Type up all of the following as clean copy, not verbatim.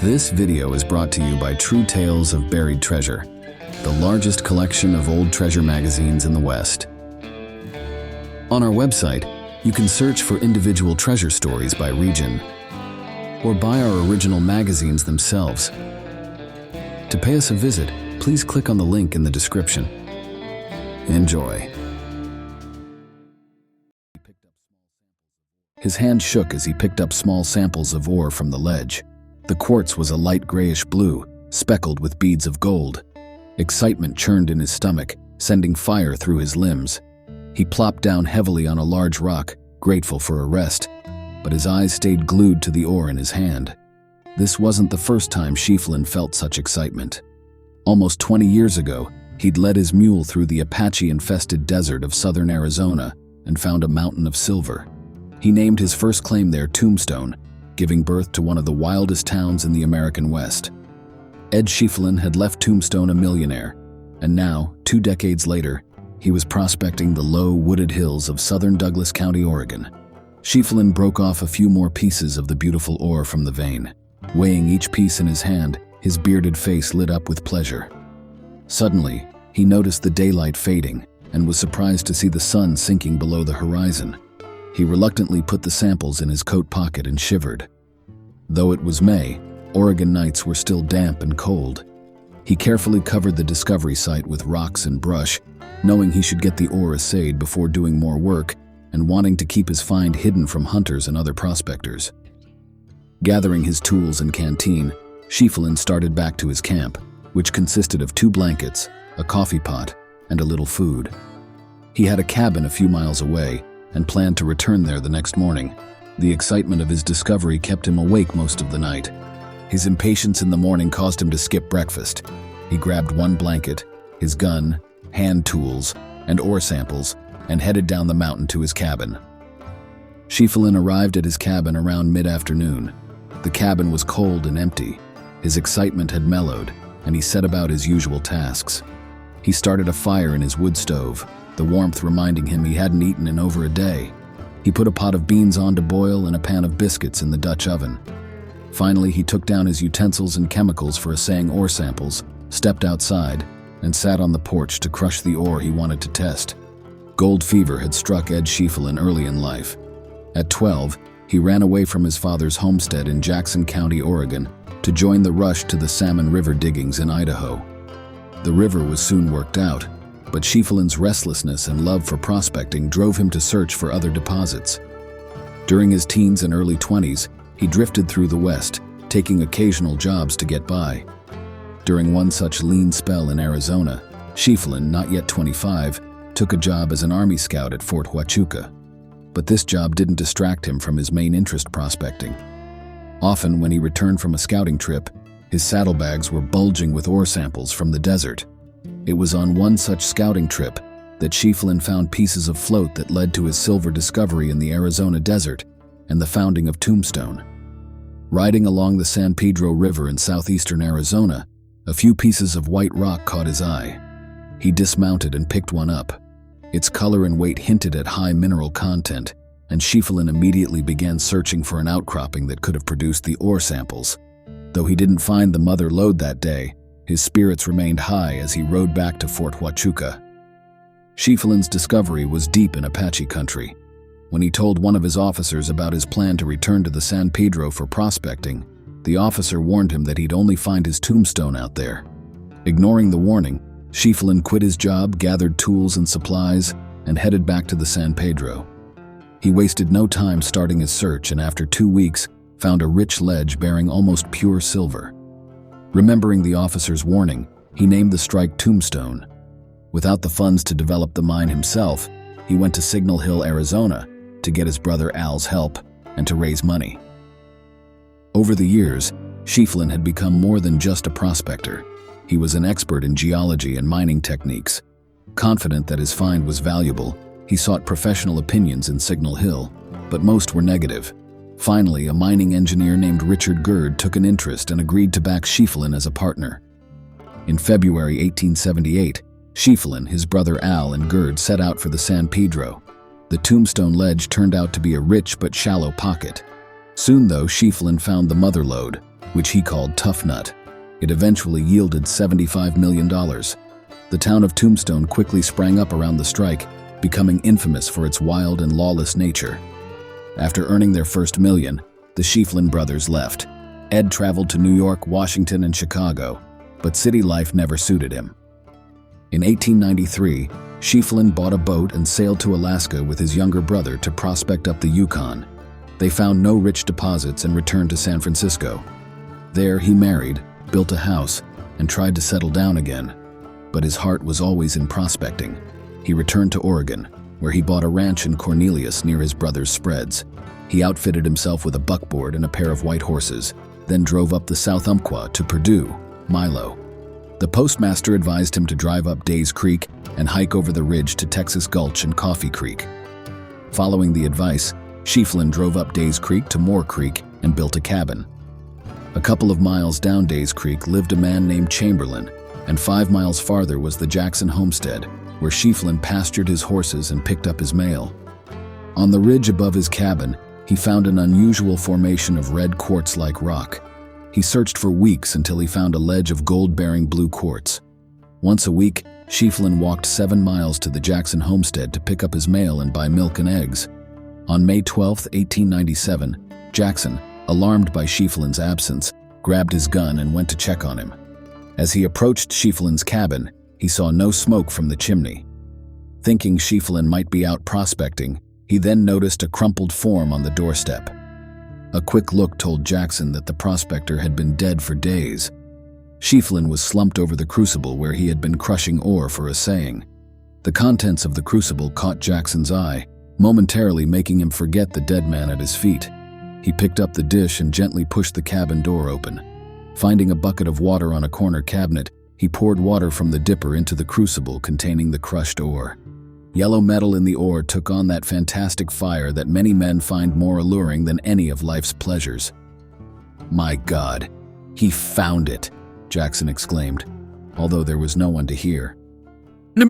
This video is brought to you by True Tales of Buried Treasure, the largest collection of old treasure magazines in the West. On our website, you can search for individual treasure stories by region, or buy our original magazines themselves. To pay us a visit, please click on the link in the description. Enjoy. His hand shook as he picked up small samples of ore from the ledge. The quartz was a light grayish blue, speckled with beads of gold. Excitement churned in his stomach, sending fire through his limbs. He plopped down heavily on a large rock, grateful for a rest, but his eyes stayed glued to the ore in his hand. This wasn't the first time Sheelin felt such excitement. Almost 20 years ago, he'd led his mule through the Apache-infested desert of southern Arizona and found a mountain of silver. He named his first claim there Tombstone, giving birth to one of the wildest towns in the American West. Ed Sheelin had left Tombstone a millionaire, and now, 2 decades later, he was prospecting the low, wooded hills of southern Douglas County, Oregon. Sheelin broke off a few more pieces of the beautiful ore from the vein. Weighing each piece in his hand, his bearded face lit up with pleasure. Suddenly, he noticed the daylight fading and was surprised to see the sun sinking below the horizon. He reluctantly put the samples in his coat pocket and shivered. Though it was May, Oregon nights were still damp and cold. He carefully covered the discovery site with rocks and brush, knowing he should get the ore assayed before doing more work and wanting to keep his find hidden from hunters and other prospectors. Gathering his tools and canteen, Sheelin started back to his camp, which consisted of 2 blankets, a coffee pot, and a little food. He had a cabin a few miles away and planned to return there the next morning. The excitement of his discovery kept him awake most of the night. His impatience in the morning caused him to skip breakfast. He grabbed 1 blanket, his gun, hand tools, and ore samples, and headed down the mountain to his cabin. Sheelin arrived at his cabin around mid-afternoon. The cabin was cold and empty. His excitement had mellowed, and he set about his usual tasks. He started a fire in his wood stove, the warmth reminding him he hadn't eaten in over a day. He put a pot of beans on to boil and a pan of biscuits in the Dutch oven. Finally, he took down his utensils and chemicals for assaying ore samples, stepped outside, and sat on the porch to crush the ore he wanted to test. Gold fever had struck Ed Sheelin early in life. At 12, he ran away from his father's homestead in Jackson County, Oregon, to join the rush to the Salmon River diggings in Idaho. The river was soon worked out, but Sheelin's restlessness and love for prospecting drove him to search for other deposits. During his teens and early 20s, he drifted through the West, taking occasional jobs to get by. During one such lean spell in Arizona, Sheelin, not yet 25, took a job as an Army scout at Fort Huachuca. But this job didn't distract him from his main interest, prospecting. Often, when he returned from a scouting trip, his saddlebags were bulging with ore samples from the desert. It was on one such scouting trip that Sheelin found pieces of float that led to his silver discovery in the Arizona desert and the founding of Tombstone. Riding along the San Pedro River in southeastern Arizona, a few pieces of white rock caught his eye. He dismounted and picked one up. Its color and weight hinted at high mineral content, and Sheelin immediately began searching for an outcropping that could have produced the ore samples. Though he didn't find the mother lode that day, his spirits remained high as he rode back to Fort Huachuca. Sheelin's discovery was deep in Apache country. When he told one of his officers about his plan to return to the San Pedro for prospecting, the officer warned him that he'd only find his tombstone out there. Ignoring the warning, Sheelin quit his job, gathered tools and supplies, and headed back to the San Pedro. He wasted no time starting his search, and after 2 weeks, found a rich ledge bearing almost pure silver. Remembering the officer's warning, he named the strike Tombstone. Without the funds to develop the mine himself, he went to Signal Hill, Arizona, to get his brother Al's help and to raise money. Over the years, Sheelin had become more than just a prospector. He was an expert in geology and mining techniques. Confident that his find was valuable, he sought professional opinions in Signal Hill, but most were negative. Finally, a mining engineer named Richard Gerd took an interest and agreed to back Sheelin as a partner. In February 1878, Sheelin, his brother Al, and Gerd set out for the San Pedro. The Tombstone ledge turned out to be a rich but shallow pocket. Soon, though, Sheelin found the mother lode, which he called Tough Nut. It eventually yielded $75 million. The town of Tombstone quickly sprang up around the strike, becoming infamous for its wild and lawless nature. After earning their first million, the Sheelin brothers left. Ed traveled to New York, Washington, and Chicago, but city life never suited him. In 1893, Sheelin bought a boat and sailed to Alaska with his younger brother to prospect up the Yukon. They found no rich deposits and returned to San Francisco. There he married, built a house, and tried to settle down again. But his heart was always in prospecting. He returned to Oregon, where he bought a ranch in Cornelius near his brother's spreads. He outfitted himself with a buckboard and a pair of white horses, then drove up the South Umpqua to Purdue, Milo. The postmaster advised him to drive up Days Creek and hike over the ridge to Texas Gulch and Coffee Creek. Following the advice, Sheelin drove up Days Creek to Moore Creek and built a cabin. A couple of miles down Days Creek lived a man named Chamberlain, and 5 miles farther was the Jackson homestead, where Sheelin pastured his horses and picked up his mail. On the ridge above his cabin, he found an unusual formation of red quartz-like rock. He searched for weeks until he found a ledge of gold-bearing blue quartz. Once a week, Sheelin walked 7 miles to the Jackson homestead to pick up his mail and buy milk and eggs. On May 12, 1897, Jackson, alarmed by Sheelin's absence, grabbed his gun and went to check on him. As he approached Sheelin's cabin, he saw no smoke from the chimney. Thinking Sheelin might be out prospecting, he then noticed a crumpled form on the doorstep. A quick look told Jackson that the prospector had been dead for days. Sheelin was slumped over the crucible where he had been crushing ore for assaying. The contents of the crucible caught Jackson's eye, momentarily making him forget the dead man at his feet. He picked up the dish and gently pushed the cabin door open. Finding a bucket of water on a corner cabinet, he poured water from the dipper into the crucible containing the crushed ore. Yellow metal in the ore took on that fantastic fire that many men find more alluring than any of life's pleasures. "My God, he found it!" Jackson exclaimed, although there was no one to hear.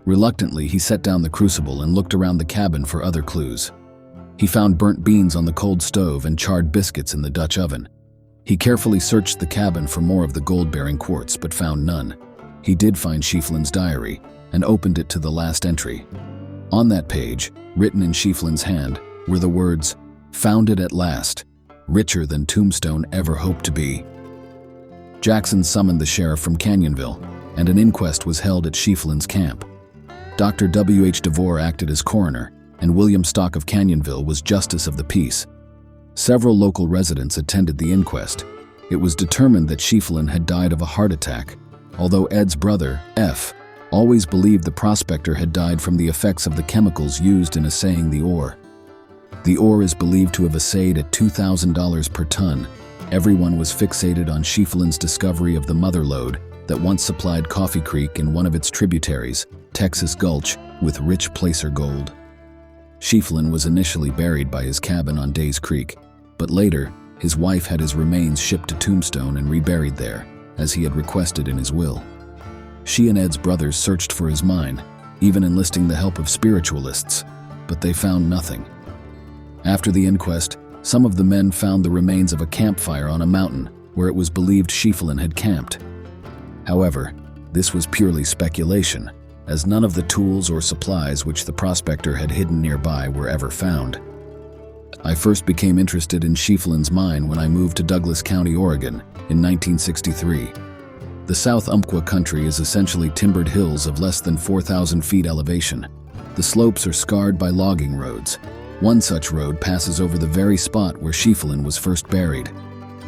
Reluctantly, he set down the crucible and looked around the cabin for other clues. He found burnt beans on the cold stove and charred biscuits in the Dutch oven. He carefully searched the cabin for more of the gold-bearing quartz, but found none. He did find Sheelin's diary and opened it to the last entry. On that page, written in Sheelin's hand, were the words, "Found it at last, richer than Tombstone ever hoped to be." Jackson summoned the sheriff from Canyonville, and an inquest was held at Sheelin's camp. Dr. W.H. DeVore acted as coroner, and William Stock of Canyonville was justice of the peace. Several local residents attended the inquest. It was determined that Sheelin had died of a heart attack, although Ed's brother, F., always believed the prospector had died from the effects of the chemicals used in assaying the ore. The ore is believed to have assayed at $2,000 per ton. Everyone was fixated on Sheelin's discovery of the mother lode that once supplied Coffee Creek and one of its tributaries, Texas Gulch, with rich placer gold. Sheelin was initially buried by his cabin on Days Creek, but later, his wife had his remains shipped to Tombstone and reburied there, as he had requested in his will. She and Ed's brothers searched for his mine, even enlisting the help of spiritualists, but they found nothing. After the inquest, some of the men found the remains of a campfire on a mountain where it was believed Sheelin had camped. However, this was purely speculation, as none of the tools or supplies which the prospector had hidden nearby were ever found. I first became interested in Sheelin's mine when I moved to Douglas County, Oregon, in 1963. The South Umpqua country is essentially timbered hills of less than 4,000 feet elevation. The slopes are scarred by logging roads. One such road passes over the very spot where Sheelin was first buried.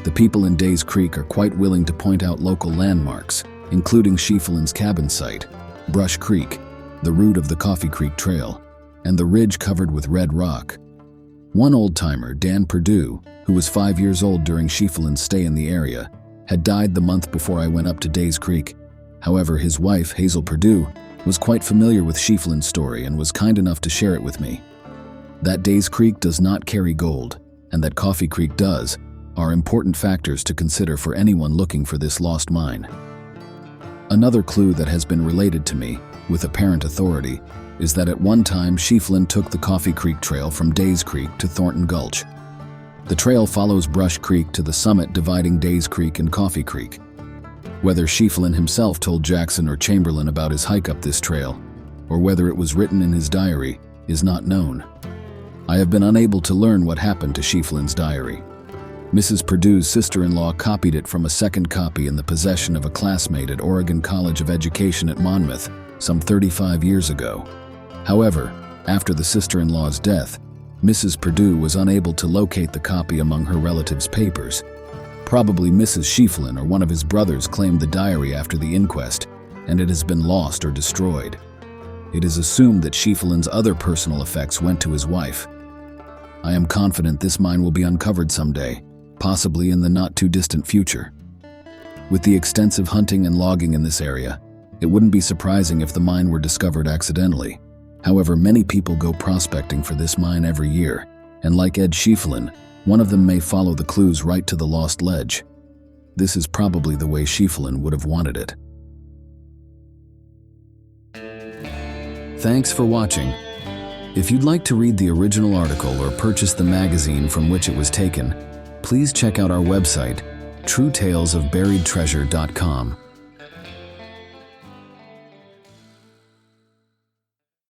The people in Days Creek are quite willing to point out local landmarks, including Sheelin's cabin site, Brush Creek, the route of the Coffee Creek Trail, and the ridge covered with red rock. One old-timer, Dan Perdue, who was 5 years old during Sheelin's stay in the area, had died the month before I went up to Days Creek. However, his wife, Hazel Perdue, was quite familiar with Sheelin's story and was kind enough to share it with me. That Days Creek does not carry gold, and that Coffee Creek does, are important factors to consider for anyone looking for this lost mine. Another clue that has been related to me, with apparent authority, is that at one time Sheelin took the Coffee Creek Trail from Days Creek to Thornton Gulch. The trail follows Brush Creek to the summit dividing Days Creek and Coffee Creek. Whether Sheelin himself told Jackson or Chamberlain about his hike up this trail, or whether it was written in his diary, is not known. I have been unable to learn what happened to Sheelin's diary. Mrs. Perdue's sister-in-law copied it from a second copy in the possession of a classmate at Oregon College of Education at Monmouth some 35 years ago. However, after the sister-in-law's death, Mrs. Perdue was unable to locate the copy among her relatives' papers. Probably Mrs. Sheelin or one of his brothers claimed the diary after the inquest, and it has been lost or destroyed. It is assumed that Sheelin's other personal effects went to his wife. I am confident this mine will be uncovered someday, possibly in the not-too-distant future. With the extensive hunting and logging in this area, it wouldn't be surprising if the mine were discovered accidentally. However, many people go prospecting for this mine every year, and like Ed Sheelin, one of them may follow the clues right to the lost ledge. This is probably the way Sheelin would have wanted it. Thanks for watching. If you'd like to read the original article or purchase the magazine from which it was taken, please check out our website, truetalesofburiedtreasure.com.